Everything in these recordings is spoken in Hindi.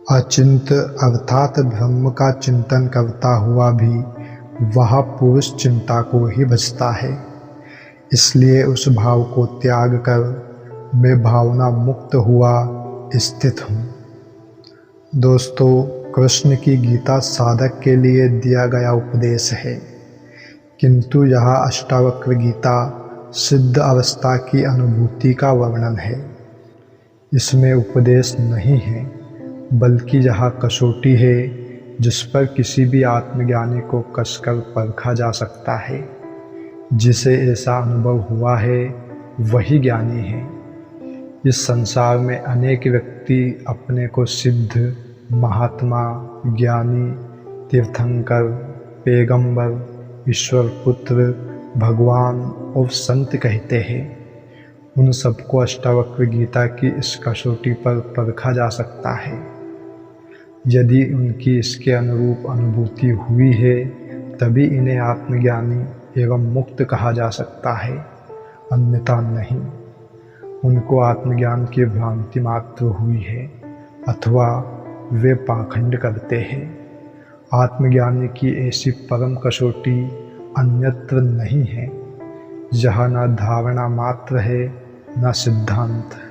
अचिंत अर्थात ब्रह्म का चिंतन करता हुआ भी वह पुरुष चिंता को ही भजता है। इसलिए उस भाव को त्याग कर मैं भावना मुक्त हुआ स्थित हूँ। दोस्तों, कृष्ण की गीता साधक के लिए दिया गया उपदेश है, किंतु यह अष्टावक्र गीता सिद्ध अवस्था की अनुभूति का वर्णन है। इसमें उपदेश नहीं है, बल्कि यह कसौटी है जिस पर किसी भी आत्मज्ञानी को कसकर परखा जा सकता है। जिसे ऐसा अनुभव हुआ है वही ज्ञानी है। इस संसार में अनेक व्यक्ति अपने को सिद्ध, महात्मा, ज्ञानी, तीर्थंकर, पैगंबर, ईश्वर पुत्र, भगवान और संत कहते हैं। उन सबको अष्टावक्र गीता की इस कसौटी पर परखा जा सकता है। यदि उनकी इसके अनुरूप अनुभूति हुई है तभी इन्हें आत्मज्ञानी एवं मुक्त कहा जा सकता है, अन्यथा नहीं। उनको आत्मज्ञान की भ्रांति मात्र हुई है अथवा वे पाखंड करते हैं। आत्मज्ञानी की ऐसी परम कसौटी अन्यत्र नहीं है। यह न धारणा मात्र है न सिद्धांत।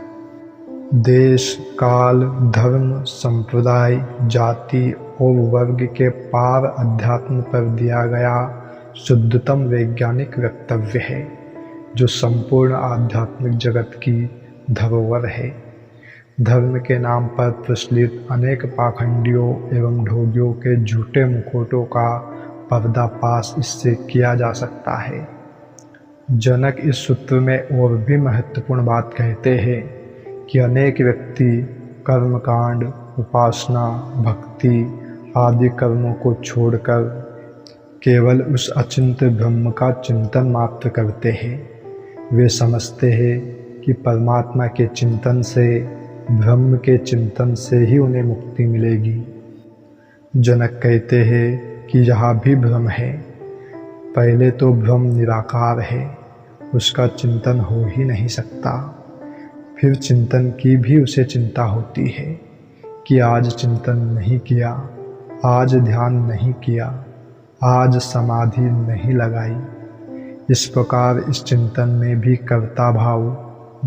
देश, काल, धर्म, संप्रदाय, जाति और वर्ग के पार अध्यात्म पर दिया गया शुद्धतम वैज्ञानिक वक्तव्य है, जो संपूर्ण आध्यात्मिक जगत की धरोहर है। धर्म के नाम पर प्रचलित अनेक पाखंडियों एवं ढोंगियों के झूठे मुखौटों का पर्दाफाश इससे किया जा सकता है। जनक इस सूत्र में और भी महत्वपूर्ण बात कहते हैं कि अनेक व्यक्ति कर्मकांड, उपासना, भक्ति आदि कर्मों को छोड़कर केवल उस अचिंत ब्रह्म का चिंतन मात्र करते हैं। वे समझते हैं कि परमात्मा के चिंतन से, ब्रह्म के चिंतन से ही उन्हें मुक्ति मिलेगी। जनक कहते हैं कि यह भी भ्रम है। पहले तो ब्रह्म निराकार है, उसका चिंतन हो ही नहीं सकता। फिर चिंतन की भी उसे चिंता होती है कि आज चिंतन नहीं किया, आज ध्यान नहीं किया, आज समाधि नहीं लगाई। इस प्रकार इस चिंतन में भी कर्ता भाव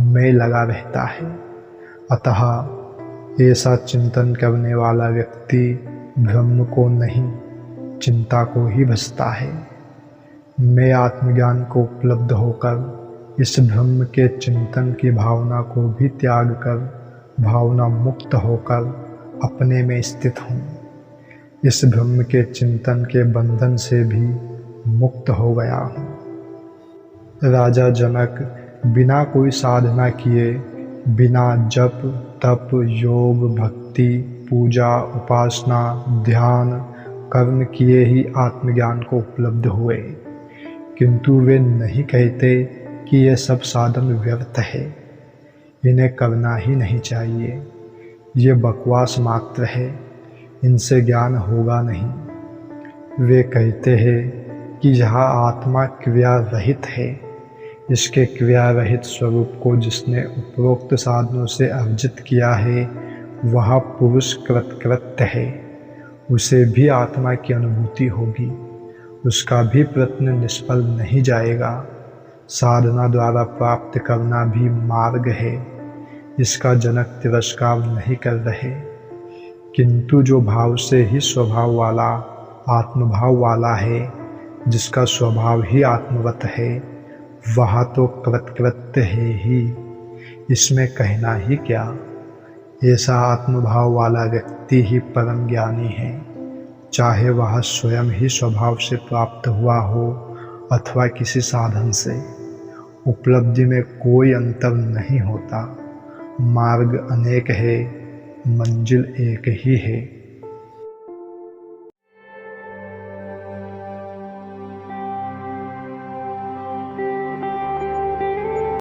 मैं लगा रहता है। अतः ऐसा चिंतन करने वाला व्यक्ति ब्रह्म को नहीं, चिंता को ही भजता है। मैं आत्मज्ञान को उपलब्ध होकर इस ब्रह्म के चिंतन की भावना को भी त्याग कर भावना मुक्त होकर अपने में स्थित हूँ। इस ब्रह्म के चिंतन के बंधन से भी मुक्त हो गया हूँ। राजा जनक बिना कोई साधना किए, बिना जप, तप, योग, भक्ति, पूजा, उपासना, ध्यान, कर्म किए ही आत्मज्ञान को उपलब्ध हुए, किंतु वे नहीं कहते कि ये सब साधन व्यर्थ है, इन्हें करना ही नहीं चाहिए, ये बकवास मात्र है, इनसे ज्ञान होगा नहीं। वे कहते हैं कि यह आत्मा क्रिया रहित है। इसके क्रिया रहित स्वरूप को जिसने उपरोक्त साधनों से अर्जित किया है वह पुरुष कृतकृत्य है। उसे भी आत्मा की अनुभूति होगी, उसका भी प्रयत्न निष्फल नहीं जाएगा। साधना द्वारा प्राप्त करना भी मार्ग है, इसका जनक तिरस्कार नहीं कर रहे। किंतु जो भाव से ही स्वभाव वाला, आत्मभाव वाला है, जिसका स्वभाव ही आत्मवत है, वह तो कृतकृत्य है ही, इसमें कहना ही क्या। ऐसा आत्मभाव वाला व्यक्ति ही परम ज्ञानी है, चाहे वह स्वयं ही स्वभाव से प्राप्त हुआ हो अथवा किसी साधन से। उपलब्धि में कोई अंतर नहीं होता। मार्ग अनेक है, मंजिल एक ही है।